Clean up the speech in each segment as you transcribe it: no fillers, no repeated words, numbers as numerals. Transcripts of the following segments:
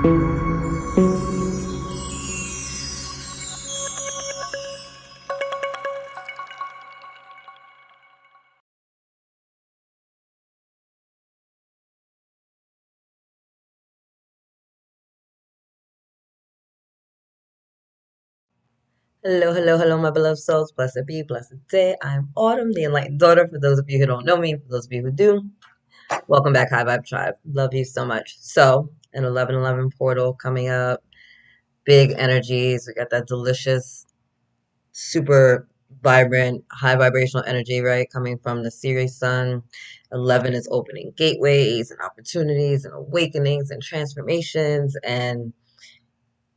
Hello, hello, hello, my beloved souls. Blessed be, blessed day. I'm Autumn, the Enlightened Daughter. For those of you who don't know me, for those of you who do, welcome back, High Vibe Tribe. Love you so much. So, an 1111 portal coming up, big energies. We got that delicious, super vibrant, high vibrational energy, right? Coming from the Sirius Sun. 11 is opening gateways and opportunities and awakenings and transformations, and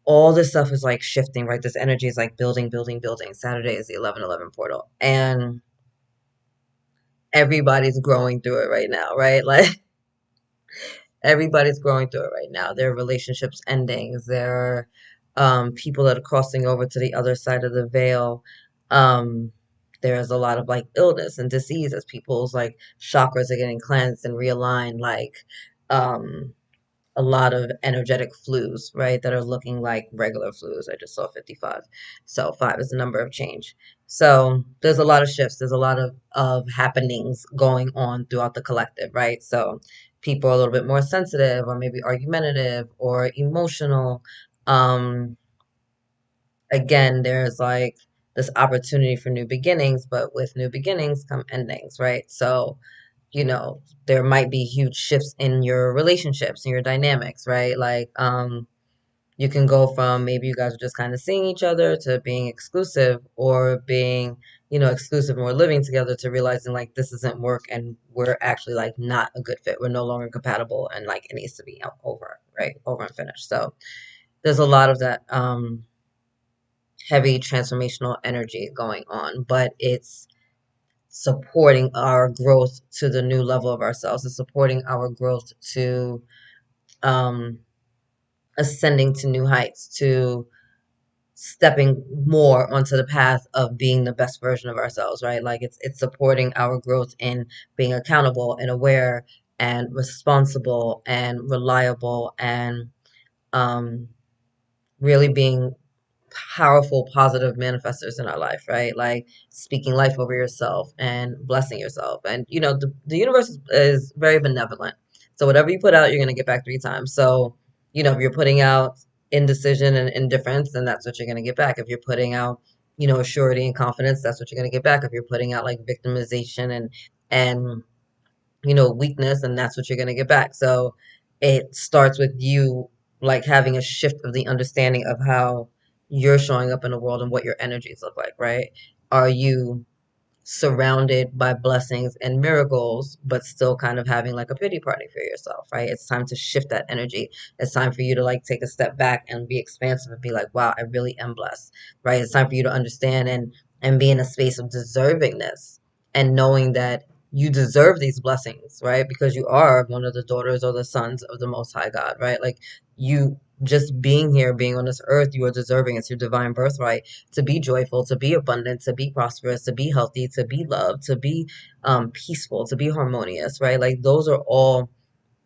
all this stuff is like shifting, right? This energy is like building, building, building. Saturday is the 1111 portal. And everybody's growing through it right now, right? Like everybody's growing through it right now. There are relationships ending. There are people that are crossing over to the other side of the veil. Um, there's a lot of like illness and disease as people's like chakras are getting cleansed and realigned. Like um, a lot of energetic flus, right, that are looking like regular flus. I just saw 55. So 5 is the number of change. So there's a lot of shifts. There's a lot of happenings going on throughout the collective, right? So people are a little bit more sensitive or maybe argumentative or emotional. Um, Again, there's like this opportunity for new beginnings, but with new beginnings come endings, right? So there might be huge shifts in your relationships and your dynamics, right? Like, you can go from maybe you guys are just kind of seeing each other to being exclusive or being, exclusive and we're living together to realizing like this doesn't work and we're actually like not a good fit. We're no longer compatible and like it needs to be over, right? Over and finished. So there's a lot of that heavy transformational energy going on, but it's supporting our growth to the new level of ourselves. It's supporting our growth to um, ascending to new heights, to stepping more onto the path of being the best version of ourselves, right? Like it's supporting our growth in being accountable and aware and responsible and reliable and um, really being powerful, positive manifestors in our life, right? Like speaking life over yourself and blessing yourself. And, the universe is very benevolent. So whatever you put out, you're going to get back 3 times. So, if you're putting out indecision and indifference, then that's what you're going to get back. If you're putting out, assurity and confidence, that's what you're going to get back. If you're putting out like victimization and weakness, and that's what you're going to get back. So it starts with you like having a shift of the understanding of how you're showing up in the world and what your energies look like, right? Are you surrounded by blessings and miracles, but still kind of having like a pity party for yourself, right? It's time to shift that energy. It's time for you to like take a step back and be expansive and be like, wow, I really am blessed, right? It's time for you to understand and be in a space of deservingness and knowing that you deserve these blessings, right? Because you are one of the daughters or the sons of the Most High God, right? Like you just being here, being on this earth, you are deserving. It's your divine birthright to be joyful, to be abundant, to be prosperous, to be healthy, to be loved, to be peaceful, to be harmonious, right? Like those are all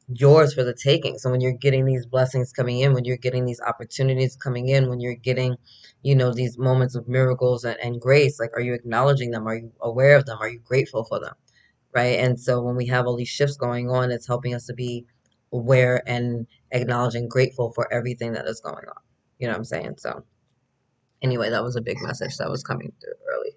yours for the taking. So when you're getting these blessings coming in, when you're getting these opportunities coming in, when you're getting, these moments of miracles and grace, like are you acknowledging them? Are you aware of them? Are you grateful for them? Right? And so when we have all these shifts going on, it's helping us to be aware and acknowledging grateful for everything that is going on. You know what I'm saying? So anyway, that was a big message that was coming through early.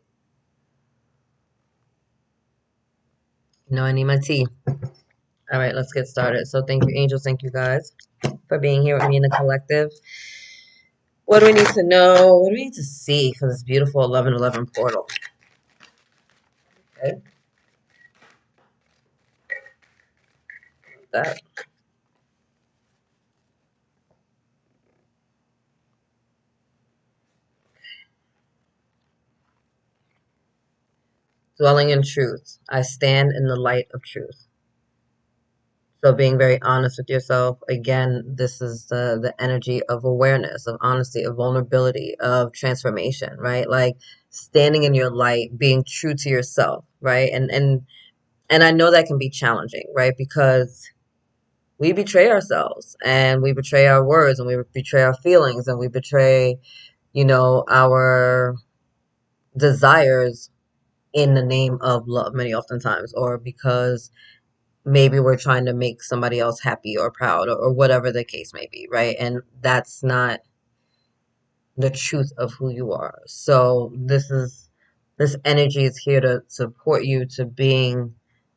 I need my tea. All right, let's get started. So thank you, angels. Thank you, guys, for being here with me in the collective. What do we need to know? What do we need to see for this beautiful 1111 portal? Okay, that. Dwelling in truth. I stand in the light of truth. So being very honest with yourself. Again, this is the energy of awareness, of honesty, of vulnerability, of transformation, right? Like standing in your light, being true to yourself, right? And I know that can be challenging, right? Because we betray ourselves, and we betray our words, and we betray our feelings, and we betray, our desires in the name of love many oftentimes, or because maybe we're trying to make somebody else happy or proud, or whatever the case may be, right? And that's not the truth of who you are. So this energy is here to support you to being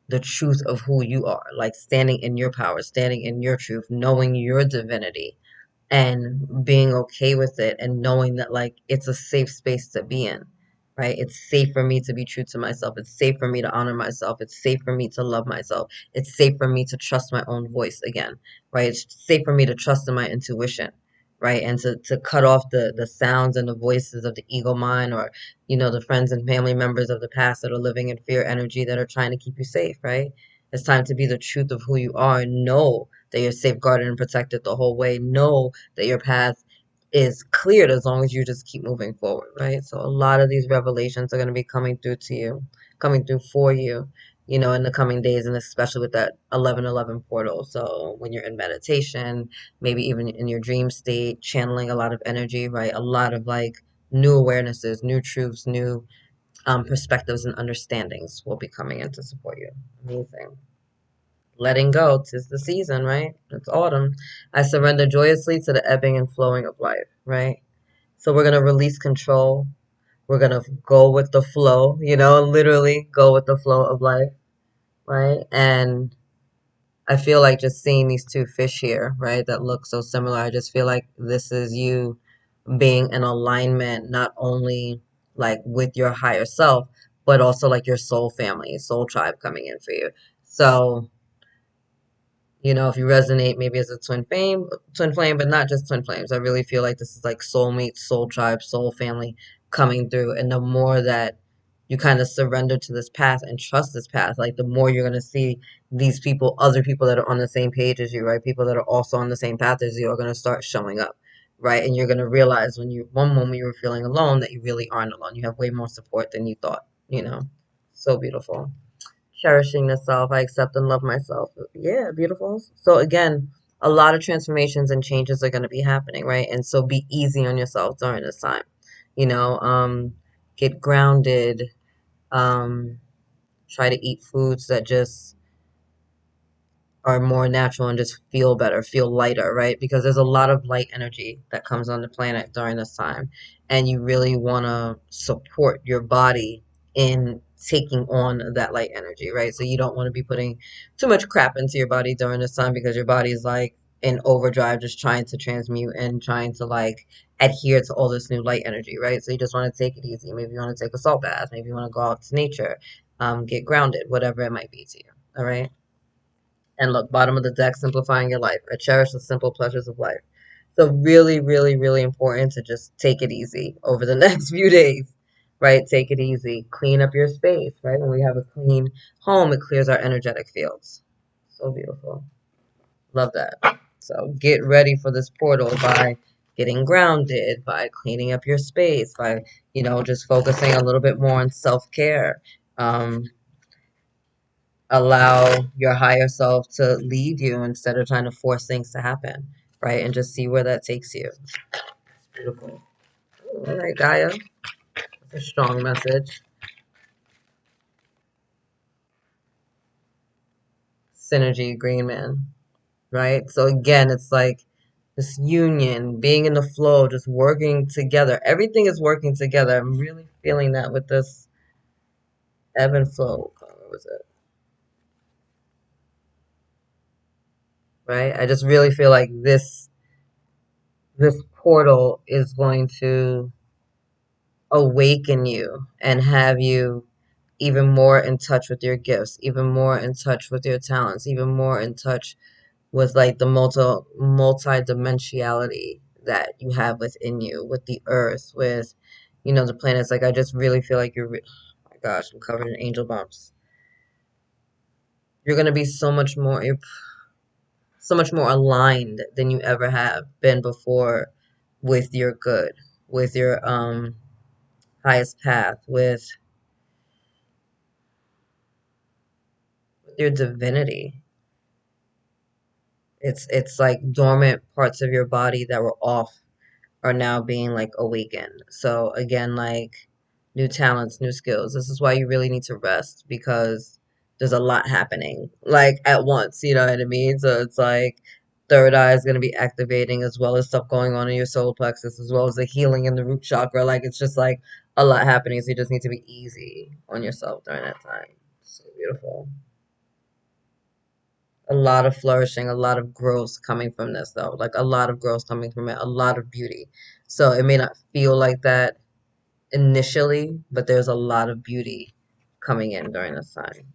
the truth of who you are, like standing in your power, standing in your truth, knowing your divinity, and being okay with it, and knowing that like it's a safe space to be in, right? It's safe for me to be true to myself. It's safe for me to honor myself. It's safe for me to love myself. It's safe for me to trust my own voice again, right? It's safe for me to trust in my intuition, right? And to cut off the sounds and the voices of the ego mind, or the friends and family members of the past that are living in fear energy that are trying to keep you safe, right? It's time to be the truth of who you are, and know that you're safeguarded and protected the whole way. Know that your path is cleared as long as you just keep moving forward, right? So a lot of these revelations are going to be coming through to you, coming through for you, in the coming days, and especially with that 1111 portal. So when you're in meditation, maybe even in your dream state, channeling a lot of energy, right? A lot of like new awarenesses, new truths, new perspectives and understandings will be coming in to support you. Amazing. Letting go, 'tis the season, right? It's autumn. I surrender joyously to the ebbing and flowing of life, right? So we're going to release control. We're going to go with the flow, literally go with the flow of life, right? And I feel like just seeing these two fish here, right, that look so similar, I just feel like this is you being in alignment, not only like with your higher self, but also like your soul family, soul tribe coming in for you. So, if you resonate maybe as a twin flame, but not just twin flames. I really feel like this is like soulmate, soul tribe, soul family coming through. And the more that you kind of surrender to this path and trust this path, like the more you're going to see these people, other people that are on the same page as you, right? People that are also on the same path as you are going to start showing up, right? And you're going to realize when one moment you were feeling alone, that you really aren't alone. You have way more support than you thought. So beautiful. Cherishing the self. I accept and love myself. Yeah, beautiful. So again, a lot of transformations and changes are going to be happening, right? And so be easy on yourself during this time. You know, um, get grounded. Um, Try to eat foods that just are more natural and just feel better, feel lighter, right? Because there's a lot of light energy that comes on the planet during this time. And you really want to support your body in taking on that light energy, right? So you don't want to be putting too much crap into your body during this time, because your body is like in overdrive, just trying to transmute and trying to like adhere to all this new light energy, right? So you just want to take it easy. Maybe you want to take a salt bath. Maybe you want to go out to nature, get grounded, whatever it might be to you. All right. And look, bottom of the deck, simplifying your life. I cherish the simple pleasures of life. So really, really, really important to just take it easy over the next few days, right? Take it easy. Clean up your space, right? When we have a clean home, it clears our energetic fields. So beautiful. Love that. So get ready for this portal by getting grounded, by cleaning up your space, by, just focusing a little bit more on self-care. Um, Allow your higher self to lead you instead of trying to force things to happen, right? And just see where that takes you. Beautiful. All right, Gaia. That's a strong message. Synergy, Green Man, right? So again, it's like this union, being in the flow, just working together. Everything is working together. I'm really feeling that with this ebb and flow. What was it? Right? I just really feel like this portal is going to awaken you and have you even more in touch with your gifts, even more in touch with your talents, even more in touch with like the multi-dimensionality that you have within you, with the earth, with the planets. Like I just really feel like oh my gosh, I'm covered in angel bumps. You're gonna be you're so much more aligned than you ever have been before, with your good, with your highest path, with your divinity. It's like dormant parts of your body that were off are now being like awakened. So again, like new talents, new skills. This is why you really need to rest because there's a lot happening like at once, you know what I mean? So it's like third eye is going to be activating as well as stuff going on in your solar plexus as well as the healing in the root chakra. Like it's just like a lot happening. So you just need to be easy on yourself during that time. So beautiful. A lot of flourishing, a lot of growth coming from this though. Like a lot of growth coming from it, a lot of beauty. So it may not feel like that initially, but there's a lot of beauty coming in during this time.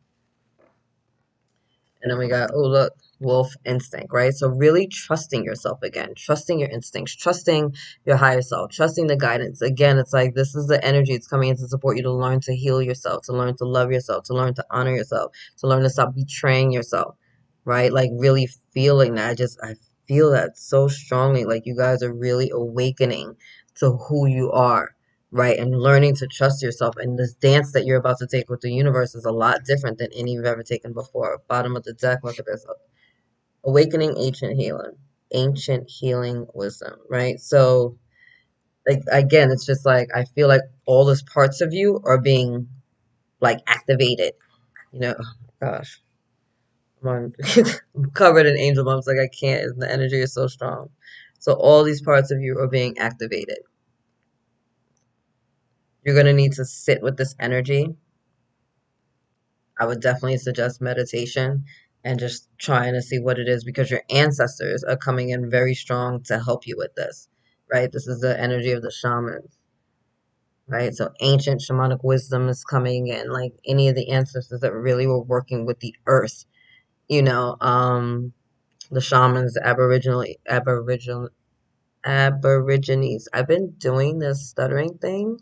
And then we got, oh, look, wolf instinct, right? So really trusting yourself again, trusting your instincts, trusting your higher self, trusting the guidance. Again, it's like this is the energy it's coming in to support you to learn to heal yourself, to learn to love yourself, to learn to honor yourself, to learn to stop betraying yourself, right? Like really feeling that. I feel that so strongly. Like you guys are really awakening to who you are, right? And learning to trust yourself. And this dance that you're about to take with the universe is a lot different than any you've ever taken before. Bottom of the deck, look at this. Awakening ancient healing. Ancient healing wisdom, right? So like again, it's just like I feel like all those parts of you are being like activated. You know, oh my gosh. I'm on I'm covered in angel bumps, like I can't, the energy is so strong. So all these parts of you are being activated. You're gonna need to sit with this energy. I would definitely suggest meditation and just trying to see what it is because your ancestors are coming in very strong to help you with this, right? This is the energy of the shamans, right? So ancient shamanic wisdom is coming in, like any of the ancestors that really were working with the earth, you know, the shamans, Aborigines. I've been doing this stuttering thing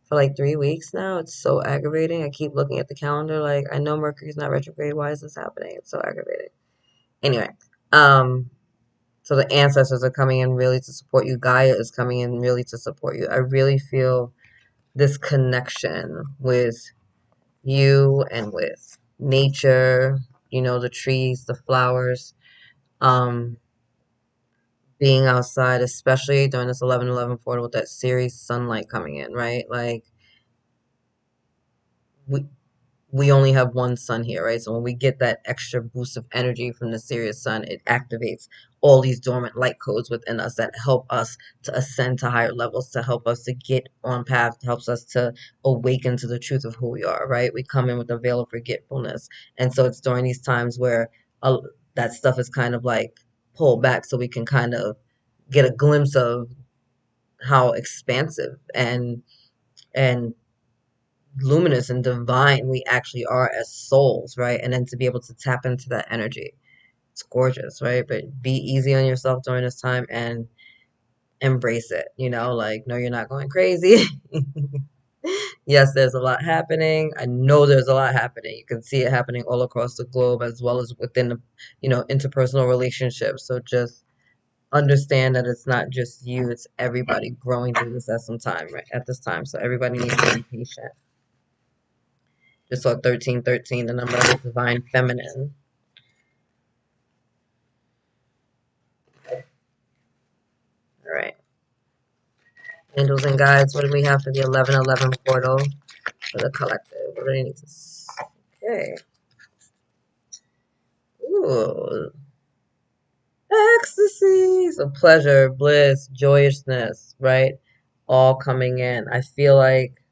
for like 3 weeks now. It's so aggravating. I keep looking at the calendar like I know Mercury's not retrograde. Why is this happening? It's so aggravating. Anyway, um, so the ancestors are coming in really to support you. Gaia is coming in really to support you. I really feel this connection with you and with nature, you know, the trees, the flowers. Um, being outside, especially during this 11/11 portal with that Ceres sunlight coming in, right? Like we we only have one sun here, right? So when we get that extra boost of energy from the Sirius sun, it activates all these dormant light codes within us that help us to ascend to higher levels, to help us to get on path, helps us to awaken to the truth of who we are, right? We come in with a veil of forgetfulness. And so it's during these times where uh, that stuff is kind of like pulled back so we can kind of get a glimpse of how expansive and luminous and divine we actually are as souls, right? And then to be able to tap into that energy. It's gorgeous, right? But be easy on yourself during this time and embrace it, you know, like no, you're not going crazy. Yes, there's a lot happening. I know there's a lot happening. You can see it happening all across the globe as well as within the, you know, interpersonal relationships. So just understand that it's not just you, it's everybody growing through this at some time, right? At this time. So everybody needs to be patient. Just saw 1313, the number of the divine feminine. All right. Angels and guides, what do we have for the 1111 portal for the collective? What do we need to Okay. Ooh. Ecstasy. So pleasure, bliss, joyousness, right? All coming in. I feel like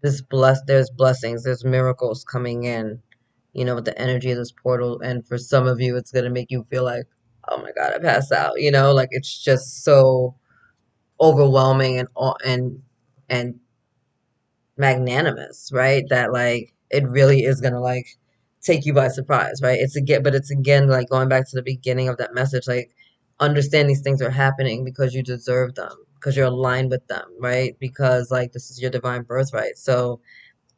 there's blessings, there's miracles coming in, you know, with the energy of this portal. And for some of you, it's gonna make you feel like, oh my God, I passed out, you know, like it's just so overwhelming and magnanimous, right? That like it really is gonna like take you by surprise, right? It's again like going back to the beginning of that message, like understand these things are happening because you deserve them, because you're aligned with them, right? Because like this is your divine birthright. So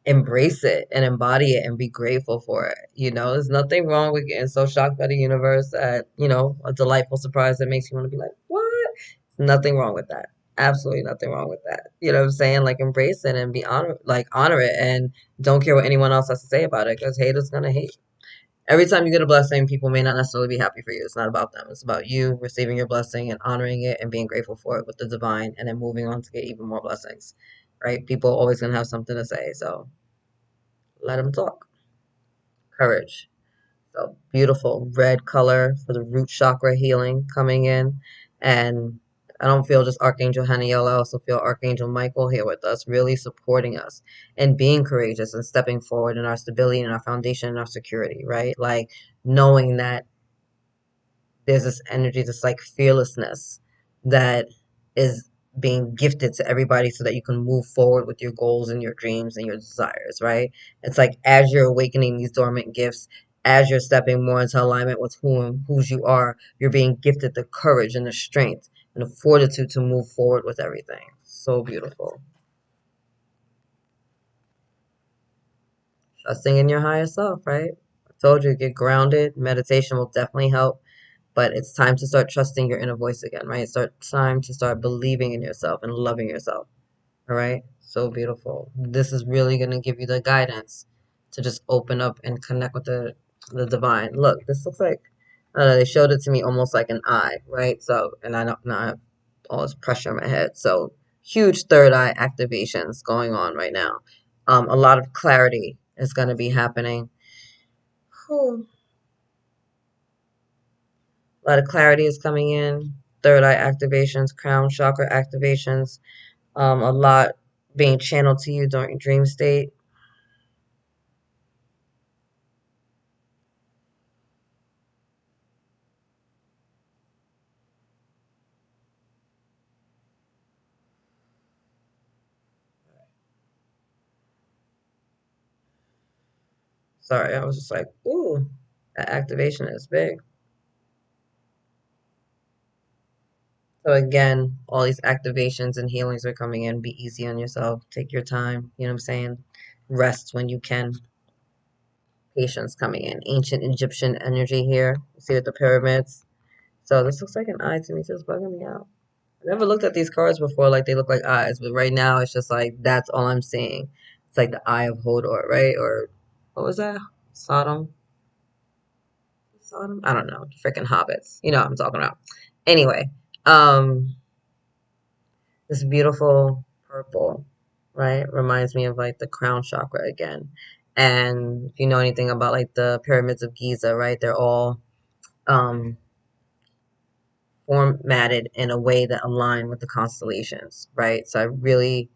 embrace it and embody it and be grateful for it. You know, there's nothing wrong with getting so shocked by the universe that, you know, a delightful surprise that makes you want to be like, what? Nothing wrong with that. absolutely nothing wrong with that. You know what I'm saying? Like embrace it and honor it, and don't care what anyone else has to say about it, because haters gonna hate. Every time you get a blessing, people may not necessarily be happy for you. It's not about them. It's about you receiving your blessing and honoring it and being grateful for it with the divine, and then moving on to get even more blessings. Right? People are always gonna have something to say, so let them talk. Courage. So beautiful red color for the root chakra healing coming in. And I don't feel just Archangel Haniel, I also feel Archangel Michael here with us, really supporting us and being courageous and stepping forward in our stability and our foundation and our security, right? Like knowing that there's this energy, this like fearlessness that is being gifted to everybody so that you can move forward with your goals and your dreams and your desires, right? It's like as you're awakening these dormant gifts, as you're stepping more into alignment with whose you are, you're being gifted the courage and the strength and the fortitude to move forward with everything. So beautiful. Trusting in your higher self, right? I told you, get grounded. Meditation will definitely help. But it's time to start trusting your inner voice again, right? It's time to start believing in yourself and loving yourself. All right? So beautiful. This is really going to give you the guidance to just open up and connect with the divine. Look, this looks like they showed it to me almost like an eye, right? So, and I don't now I have all this pressure in my head. So, huge third eye activations going on right now. A lot of clarity is going to be happening. Whew. A lot of clarity is coming in. Third eye activations, crown chakra activations. A lot being channeled to you during dream state. Sorry, I was just like, ooh, that activation is big. So again, all these activations and healings are coming in. Be easy on yourself. Take your time. You know what I'm saying? Rest when you can. Patience coming in. Ancient Egyptian energy here. See with the pyramids. So this looks like an eye to me. It's just bugging me out. I never looked at these cards before like they look like eyes, but right now it's just like that's all I'm seeing. It's like the Eye of Hodor, right? Or what was that? Sodom? Sodom? I don't know. Freaking hobbits. You know what I'm talking about. Anyway, um, this beautiful purple, right? Reminds me of like the crown chakra again. And if you know anything about like the pyramids of Giza, right? They're all um formatted in a way that align with the constellations, right? So I really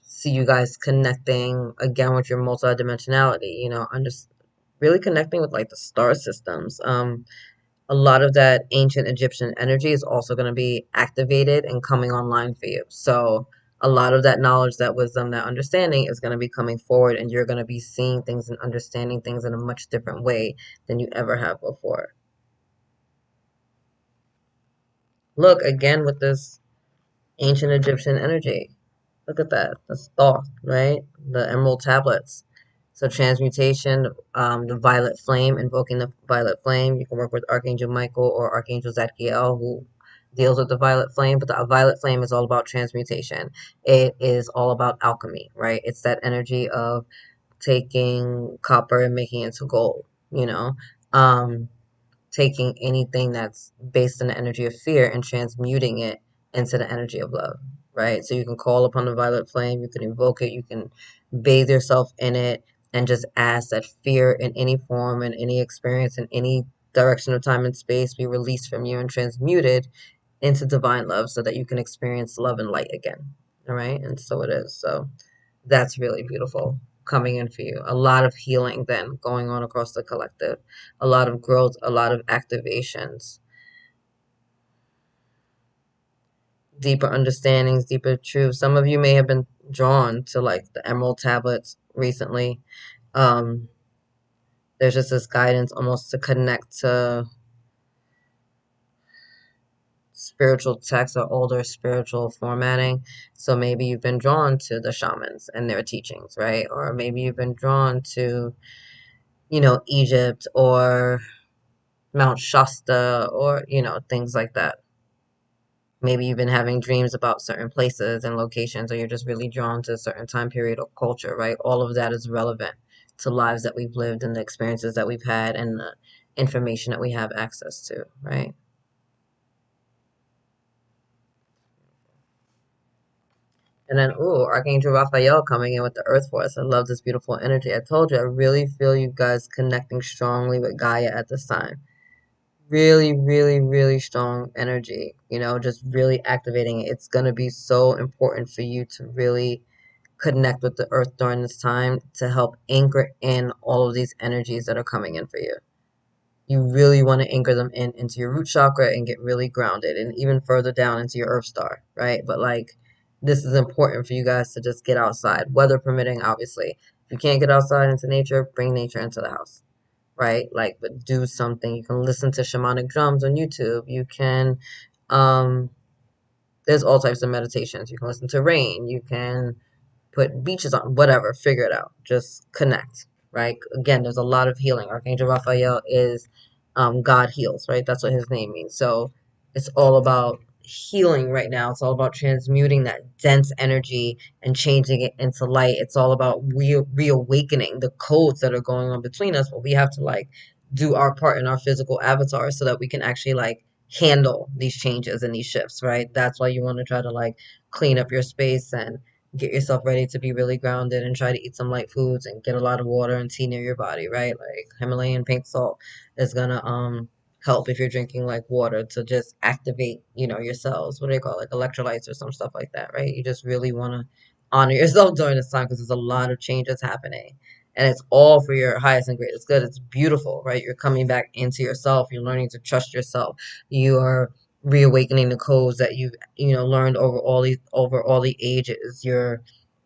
see you guys connecting again with your multidimensionality, you know, and just really connecting with like the star systems. A lot of that ancient Egyptian energy is also going to be activated and coming online for you. So a lot of that knowledge, that wisdom, that understanding is going to be coming forward, and you're going to be seeing things and understanding things in a much different way than you ever have before. Look again with this ancient Egyptian energy. Look at that. That's thought, right? The emerald tablets. So transmutation, the violet flame, invoking the violet flame. You can work with Archangel Michael or Archangel Zadkiel, who deals with the violet flame. But the violet flame is all about transmutation. It is all about alchemy, right? It's that energy of taking copper and making it into gold, you know? Um, taking anything that's based in the energy of fear and transmuting it into the energy of love, right? So you can call upon the violet flame, you can invoke it, you can bathe yourself in it, and just ask that fear in any form and any experience in any direction of time and space be released from you and transmuted into divine love so that you can experience love and light again. All right. And so it is. So that's really beautiful coming in for you. A lot of healing then going on across the collective, a lot of growth, a lot of activations, deeper understandings, deeper truths. Some of you may have been drawn to like the emerald tablets recently. Um, there's just this guidance almost to connect to spiritual texts or older spiritual formatting. So maybe you've been drawn to the shamans and their teachings, right? Or maybe you've been drawn to, you know, Egypt or Mount Shasta or, you know, things like that. Maybe you've been having dreams about certain places and locations, or you're just really drawn to a certain time period or culture, right? All of that is relevant to lives that we've lived and the experiences that we've had and the information that we have access to, right? And then, ooh, Archangel Raphael coming in with the Earth Force. I love this beautiful energy. I told you, I really feel you guys connecting strongly with Gaia at this time. Really, really, really strong energy, just really activating it. It's going to be so important for you to really connect with the earth during this time to help anchor in all of these energies that are coming in for you. You really want to anchor them into your root chakra and get really grounded and even further down into your earth star, right? But like this is important for you guys to just get outside, weather permitting, obviously. If you can't get outside into nature, bring nature into the house, right? Like, but do something. You can listen to shamanic drums on YouTube. You can, um, there's all types of meditations. You can listen to rain. You can put beaches on, whatever, figure it out. Just connect, right? Again, there's a lot of healing. Archangel Raphael is God heals, right? That's what his name means. So it's all about healing right now. It's all about transmuting that dense energy and changing it into light. It's all about reawakening the codes that are going on between us, but we have to like do our part in our physical avatar so that we can actually like handle these changes and these shifts, right? That's why you want to try to like clean up your space and get yourself ready to be really grounded and try to eat some light foods and get a lot of water and tea near your body, right? Like Himalayan pink salt is gonna help if you're drinking like water to just activate, your cells. What do they call it? Like electrolytes or some stuff like that, right? You just really want to honor yourself during this time because there's a lot of changes happening. And it's all for your highest and greatest good. It's beautiful, right? You're coming back into yourself. You're learning to trust yourself. You are reawakening the codes that you've learned over all the ages. You're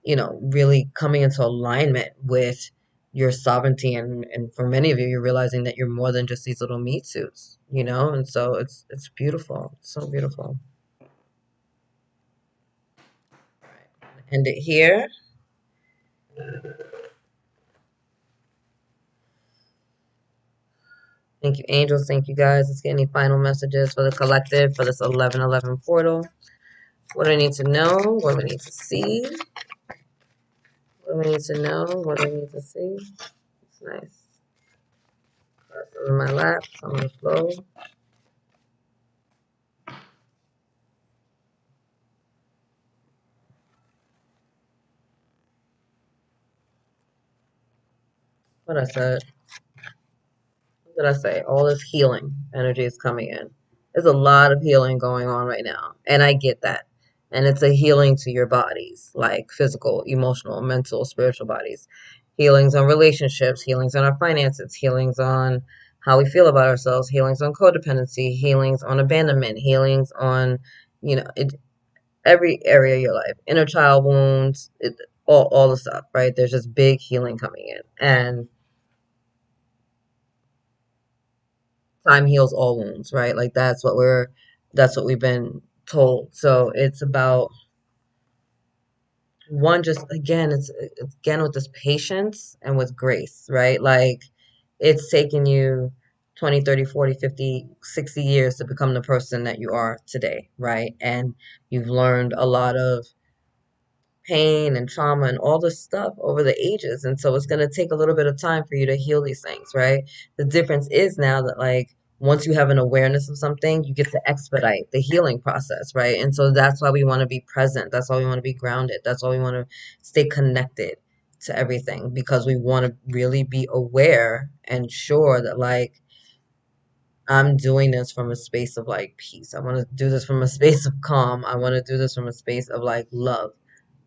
really coming into alignment with your sovereignty, and for many of you you're realizing that you're more than just these little meat suits, and so it's beautiful. It's so beautiful. End it here. Thank you, angels. Thank you, guys. Let's get any final messages for the collective for this 1111 portal. What do I need to know? What do I need to see? What do I need to know? What do I need to see? It's nice. Cards in my lap, on the floor. What I said. What did I say? All this healing energy is coming in. There's a lot of healing going on right now, and I get that. And it's a healing to your bodies, like physical, emotional, mental, spiritual bodies. Healings on relationships, healings on our finances, healings on how we feel about ourselves, healings on codependency, healings on abandonment, healings on, every area of your life, inner child wounds, all the stuff, right? There's just big healing coming in. And time heals all wounds, right? Like that's what we've been told. So it's about one, just again, it's again with this patience and with grace, right? Like it's taken you 20, 30, 40, 50, 60 years to become the person that you are today, right? And you've learned a lot of pain and trauma and all this stuff over the ages. And so it's going to take a little bit of time for you to heal these things, right? The difference is now that, like, once you have an awareness of something, you get to expedite the healing process, right? And so that's why we want to be present. That's why we want to be grounded. That's why we want to stay connected to everything because we want to really be aware and sure that, like, I'm doing this from a space of like peace. I want to do this from a space of calm. I want to do this from a space of like love,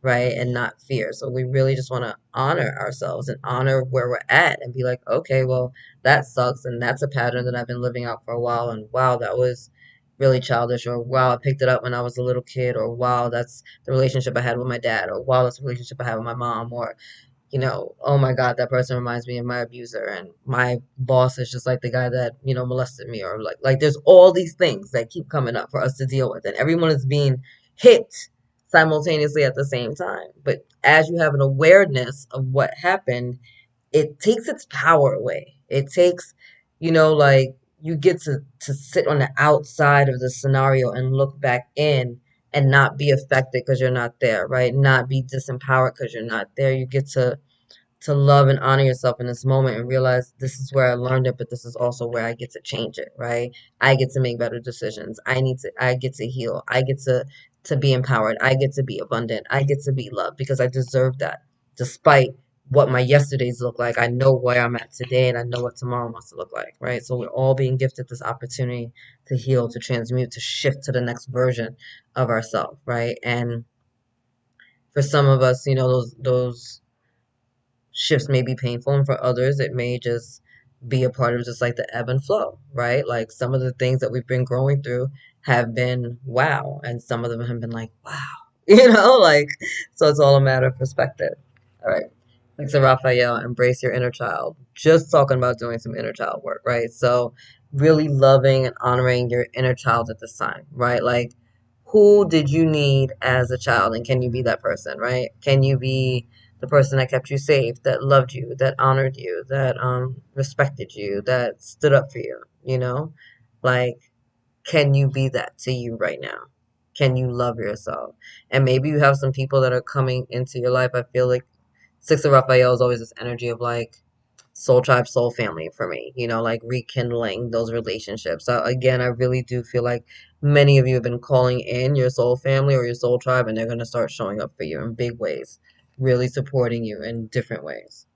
right? And not fear. So we really just want to honor ourselves and honor where we're at and be like, okay, well, that sucks. And that's a pattern that I've been living out for a while. And wow, that was really childish. Or wow, I picked it up when I was a little kid. Or wow, that's the relationship I had with my dad. Or wow, that's the relationship I had with my mom. Or oh my God, that person reminds me of my abuser, and my boss is just like the guy that, molested me, or like there's all these things that keep coming up for us to deal with, and everyone is being hit simultaneously at the same time. But as you have an awareness of what happened, it takes its power away. It takes, like you get to sit on the outside of the scenario and look back in and not be affected because you're not there, right? Not be disempowered because you're not there. You get to love and honor yourself in this moment and realize this is where I learned it, but this is also where I get to change it, right? I get to make better decisions. I get to heal. I get to be empowered. I get to be abundant. I get to be loved because I deserve that. Despite what my yesterdays look like, I know where I'm at today and I know what tomorrow wants to look like, right? So we're all being gifted this opportunity to heal, to transmute, to shift to the next version of ourselves, right? And for some of us, those shifts may be painful, and for others it may just be a part of just like the ebb and flow, right? Like some of the things that we've been growing through have been wow, and some of them have been like wow. Like, so it's all a matter of perspective. All right. Thanks to Raphael, embrace your inner child. Just talking about doing some inner child work, right? So really loving and honoring your inner child at this time, right? Like, who did you need as a child, and can you be that person, right? Can you be the person that kept you safe, that loved you, that honored you, that respected you, that stood up for you, Like, can you be that to you right now? Can you love yourself? And maybe you have some people that are coming into your life. I feel like Six of Raphael is always this energy of like soul tribe, soul family for me, like rekindling those relationships. So again, I really do feel like many of you have been calling in your soul family or your soul tribe, and they're going to start showing up for you in big ways, really supporting you in different ways.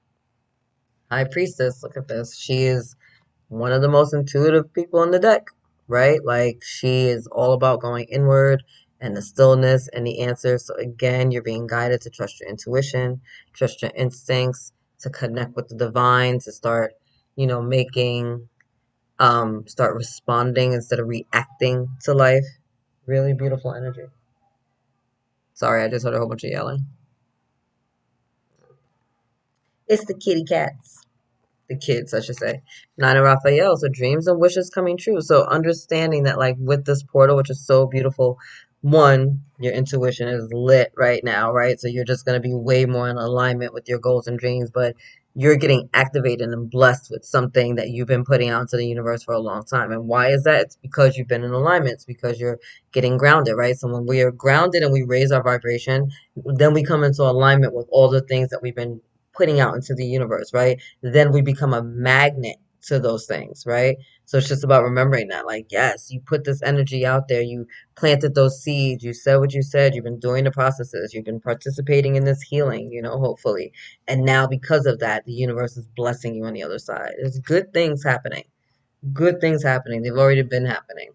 High Priestess, look at this. She is one of the most intuitive people in the deck, right? Like she is all about going inward and the stillness and the answers. So again, you're being guided to trust your intuition, trust your instincts, to connect with the divine, to start, making, start responding instead of reacting to life. Really beautiful energy. Sorry, I just heard a whole bunch of yelling. It's the kitty cats. The kids, I should say. Nine of Raphael, so dreams and wishes coming true. So understanding that, like, with this portal, which is so beautiful, one, your intuition is lit right now, right? So you're just going to be way more in alignment with your goals and dreams, but you're getting activated and blessed with something that you've been putting out into the universe for a long time. And why is that? It's because you've been in alignment. It's because you're getting grounded, right? So when we are grounded and we raise our vibration, then we come into alignment with all the things that we've been putting out into the universe, right? Then we become a magnet to those things, right? So it's just about remembering that, like, yes, you put this energy out there, you planted those seeds, you said what you said, you've been doing the processes, you've been participating in this healing, hopefully. And now, because of that, the universe is blessing you on the other side. There's good things happening. Good things happening. They've already been happening.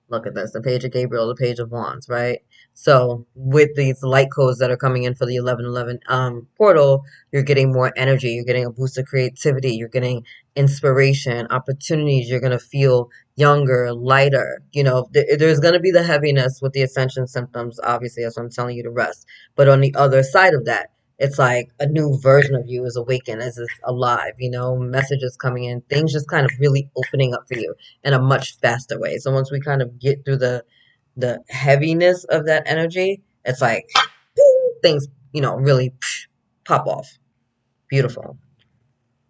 Look at this, the Page of Gabriel, the Page of Wands, right? So with these light codes that are coming in for the 1111 portal, you're getting more energy, you're getting a boost of creativity, you're getting inspiration, opportunities, you're going to feel younger, lighter. There's going to be the heaviness with the ascension symptoms, obviously, that's why I'm telling you to rest. But on the other side of that, it's like a new version of you is awakened, is alive, messages coming in, things just kind of really opening up for you in a much faster way. So once we kind of get through the heaviness of that energy, it's like ping, things, really pop off. Beautiful.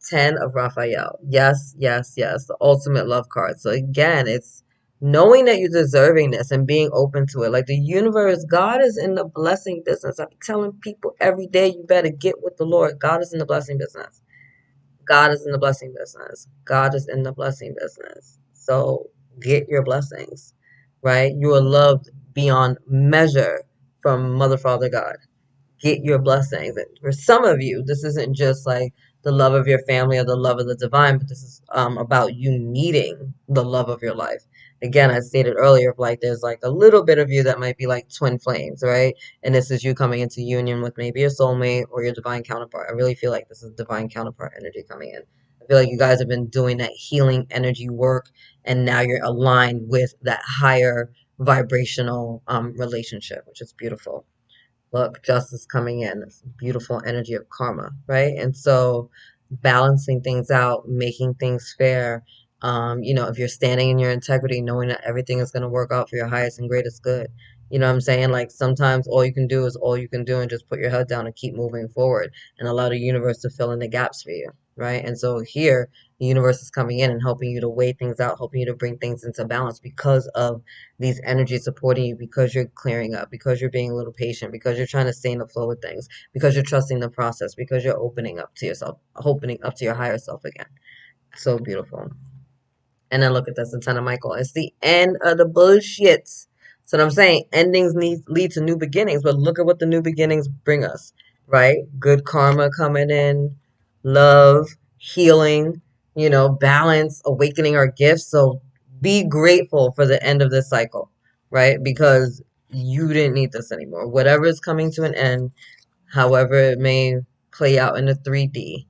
10 of Raphael. Yes, yes, yes. The ultimate love card. So again, it's knowing that you're deserving this and being open to it. Like the universe, God is in the blessing business. I'm telling people every day, you better get with the Lord. God is in the blessing business. God is in the blessing business. God is in the blessing business. So get your blessings, right? You are loved beyond measure from Mother, Father, God. Get your blessings. And for some of you, this isn't just like the love of your family or the love of the divine, but this is about you meeting the love of your life. Again, I stated earlier, like there's like a little bit of you that might be like twin flames, right? And this is you coming into union with maybe your soulmate or your divine counterpart. I really feel like this is divine counterpart energy coming in. I feel like you guys have been doing that healing energy work, and now you're aligned with that higher vibrational relationship, which is beautiful. Look, justice coming in. It's beautiful energy of karma, right? And so balancing things out, making things fair. If you're standing in your integrity, knowing that everything is going to work out for your highest and greatest good. You know what I'm saying? Like sometimes all you can do is all you can do and just put your head down and keep moving forward and allow the universe to fill in the gaps for you. right? And so here, the universe is coming in and helping you to weigh things out, helping you to bring things into balance because of these energies supporting you, because you're clearing up, because you're being a little patient, because you're trying to stay in the flow with things, because you're trusting the process, because you're opening up to yourself, opening up to your higher self again. So beautiful. And then look at this, the Ten of Michael. It's the end of the bullshit. So what I'm saying, endings lead to new beginnings, but look at what the new beginnings bring us, right? Good karma coming in, love, healing, balance, awakening our gifts. So be grateful for the end of this cycle, right? Because you didn't need this anymore. Whatever is coming to an end, however it may play out in the 3D,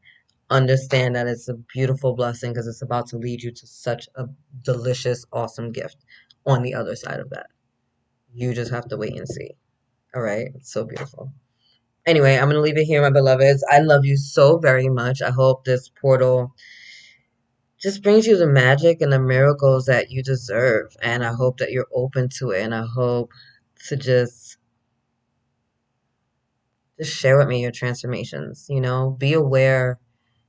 understand that it's a beautiful blessing because it's about to lead you to such a delicious, awesome gift on the other side of that. You just have to wait and see. All right? It's so beautiful. Anyway, I'm going to leave it here, my beloveds. I love you so very much. I hope this portal just brings you the magic and the miracles that you deserve. And I hope that you're open to it. And I hope to just share with me your transformations. Be aware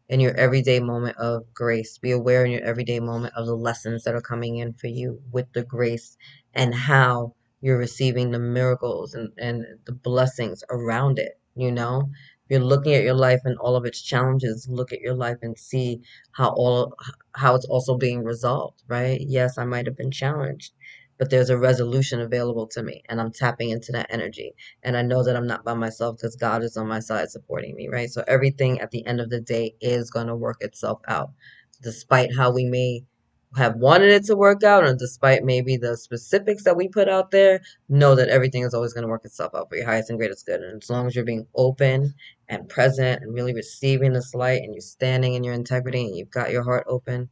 in your everyday moment of grace. Be aware in your everyday moment of the lessons that are coming in for you with the grace and how you're receiving the miracles and the blessings around it. If you're looking at your life and all of its challenges, look at your life and see how it's also being resolved, right? Yes, I might have been challenged, but there's a resolution available to me and I'm tapping into that energy. And I know that I'm not by myself because God is on my side supporting me, right? So everything at the end of the day is going to work itself out, despite how we may have wanted it to work out, or despite maybe the specifics that we put out there. Know that everything is always going to work itself out for your highest and greatest good. And as long as you're being open and present and really receiving this light and you're standing in your integrity and you've got your heart open,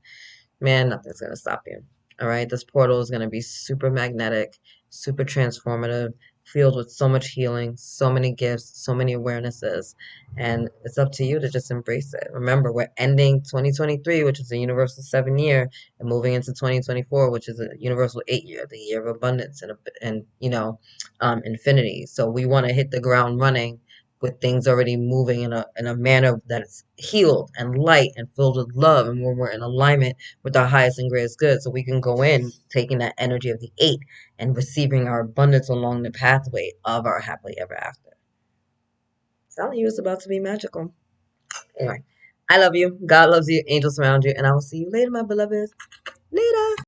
man, nothing's going to stop you. All right. This portal is going to be super magnetic, super transformative, filled with so much healing, so many gifts, so many awarenesses. And it's up to you to just embrace it. Remember, we're ending 2023, which is a universal 7 year, and moving into 2024, which is a universal 8 year, the year of abundance and infinity. So we want to hit the ground running with things already moving in a manner that is healed and light and filled with love, and when we're in alignment with our highest and greatest good, so we can go in taking that energy of the 8 and receiving our abundance along the pathway of our happily ever after. Telling you it's about to be magical. Anyway, I love you. God loves you. Angels surround you. And I will see you later, my beloveds. Later.